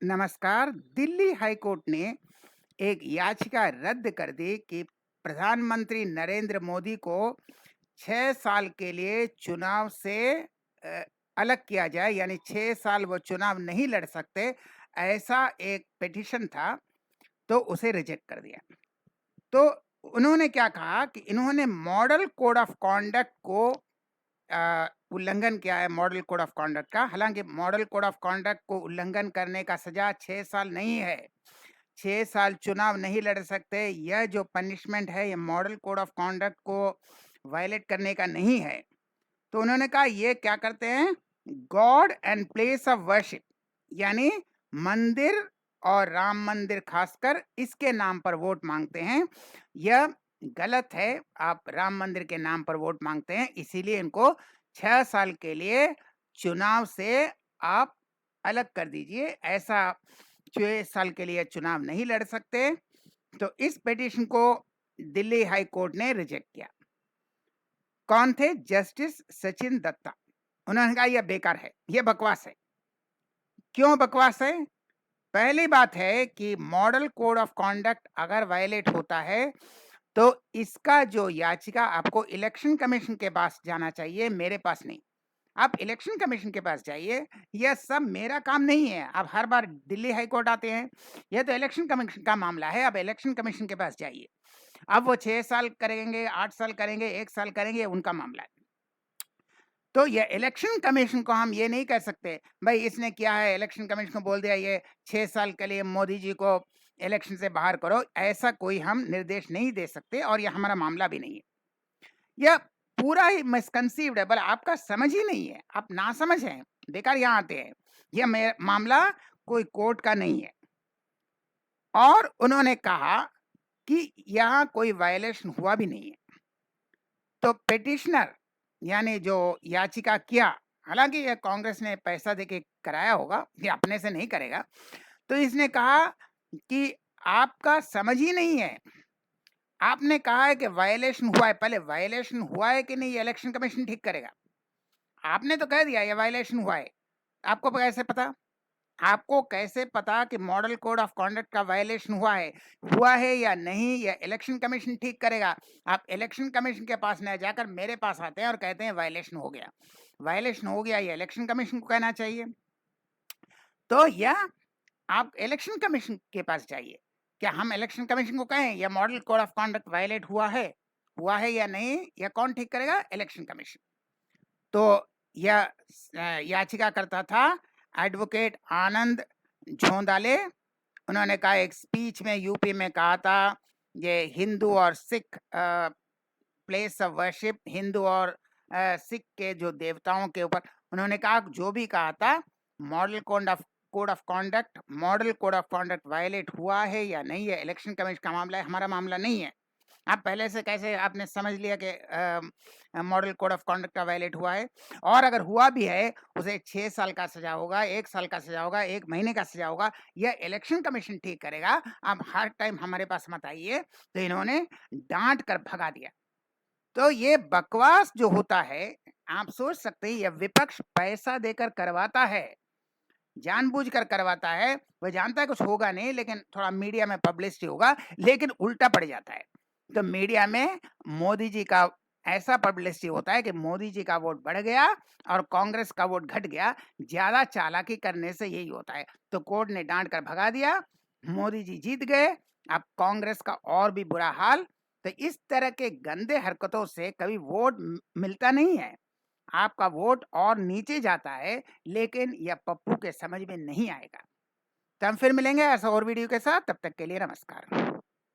नमस्कार। Delhi high court ने एक याचिका रद्द कर दी कि प्रधानमंत्री नरेंद्र मोदी को 6 साल के लिए चुनाव से अ, अलग किया जाए, यानी 6 साल वो चुनाव नहीं लड़ सकते। ऐसा एक पिटीशन था, तो उसे रिजेक्ट कर दिया। तो उन्होंने क्या कहा कि इन्होंने मॉडल कोड ऑफ कॉन्डक्ट को उल्लंघन किया है, मॉडल कोड ऑफ कॉन्डक्ट का। हालांकि मॉडल कोड ऑफ कॉन्डक्ट को उल्लंघन करने का सजा 6 साल नहीं है। 6 साल चुनाव नहीं लड़ सकते, यह जो पनिशमेंट है ये मॉडल कोड ऑफ कॉन्डक्ट को वायलेट करने का नहीं है। तो उन्होंने कहा ये क्या करते हैं, God and place of worship, यानी मंदिर और राम मंदिर खासकर इसके नाम पर वोट मांगते हैं। यह गलत है। आप राम मंदिर के नाम पर वोट मांगते हैं, इसीलिए इनको 6 साल के लिए चुनाव से आप अलग कर दीजिए। ऐसा 6 साल के लिए चुनाव नहीं लड़ सकते। तो इस पिटीशन को दिल्ली हाई कोर्ट ने रिजेक्ट किया। कौन थे? जस्टिस सचिन दत्ता। उन्होंने कहा यह बेकार है, यह बकवास है। क्यों बकवास है? पहली बात है कि मॉडल कोड ऑफ कॉन्डक्ट अगर वायलेट होता है तो इसका जो याचिका आपको इलेक्शन कमीशन के पास जाना चाहिए, मेरे पास नहीं। आप इलेक्शन कमीशन के पास जाइए। यह सब मेरा काम नहीं है। आप हर बार दिल्ली हाई कोर्ट आते हैं, यह तो इलेक्शन कमीशन का मामला है। आप इलेक्शन कमीशन के पास जाइए। अब वो 6 साल करेंगे, 8 साल करेंगे, 1 साल करेंगे, उनका मामला है। तो ये इलेक्शन कमीशन को हम ये नहीं कह सकते भाई इसने किया है, इलेक्शन कमीशन को बोल दिया ये 6 साल के लिए मोदी जी को इलेक्शन से बाहर करो। ऐसा कोई हम निर्देश नहीं दे सकते और ये हमारा मामला भी नहीं है। यह पूरा ही मिसकंसीव्ड है, बल आपका समझ ही नहीं है, आप नासमझ हैं, बेकार यहाँ आते हैं। यह मामला कोई कोर्ट का नहीं है। और उन्होंने कहा कि यहाँ कोई वायलेशन हुआ भी नहीं है। तो पिटिशनर यानी जो याचिका किया, हालांकि यह कांग्रेस ने पैसा देके कराया होगा, ये अपने से नहीं करेगा। तो इसने कहा कि आपका समझ ही नहीं है। आपने कहा है कि वायलेशन हुआ है, पहले वायलेशन हुआ है कि नहीं ये इलेक्शन कमीशन ठीक करेगा। आपने तो कह दिया ये वायलेशन हुआ है। आपको कैसे पता? आपको कैसे पता कि मॉडल कोड ऑफ कॉन्डक्ट का वायलेशन हुआ है या नहीं? ये इलेक्शन कमीशन ठीक करेगा। आप इलेक्शन कमीशन के पास न जाकर मेरे पास आते हैं और कहते हैं वायलेशन हो गया। वायलेशन हो गया, ये इलेक्शन कमीशन को कहना चाहिए। तो यह आप इलेक्शन कमीशन के पास जाइए। क्या हम इलेक्शन कमीशन को कहें यह model code of conduct violate हुआ है या नहीं? यह कौन ठीक करेगा? Election commission. तो यह याचिका करता था एडवोकेट आनंद झोंदाले। उन्होंने कहा एक स्पीच में यूपी में कहा था ये हिंदू और Sikh place of worship, Hindu और सिख के जो देवताओं के ऊपर उन्होंने कहा जो भी कहा था model code of conduct violate हुआ है या नहीं है इलेक्शन कमीशन का मामला है, हमारा मामला नहीं है। आप पहले से कैसे आपने समझ लिया कि मॉडल कोड ऑफ कॉन्डक्ट का वायलेट हुआ है? और अगर हुआ भी है उसे 6 साल का सजा होगा, 1 साल का सजा होगा, 1 महीने का सजा होगा। यह इलेक्शन कमीशन ठीक करेगा। आप हर टाइम हमारे पास मत आइए। तो इन्होंने डांट कर भगा दिया। तो ये बकवास जो होता है, आप सोच सकते हैं, यह विपक्ष पैसा देकर करवाता है, जानबूझकर करवाता है। वह जानता है कुछ होगा नहीं, लेकिन थोड़ा मीडिया में पब्लिसिटी होगा, लेकिन उल्टा पड़ जाता है। तो मीडिया में मोदी जी का ऐसा पब्लिसिटी होता है कि मोदी जी का वोट बढ़ गया और कांग्रेस का वोट घट गया। ज्यादा चालाकी करने से यही होता है। तो कोर्ट ने डांट कर भगा दिया, मोदी जी जीत गए। अब कांग्रेस का और भी बुरा हाल। तो इस तरह के गंदे हरकतों से कभी वोट मिलता नहीं है, आपका वोट और नीचे जाता है। लेकिन यह पप्पू के समझ में नहीं आएगा। तो हम फिर मिलेंगे ऐसा और वीडियो के साथ। तब तक के लिए नमस्कार।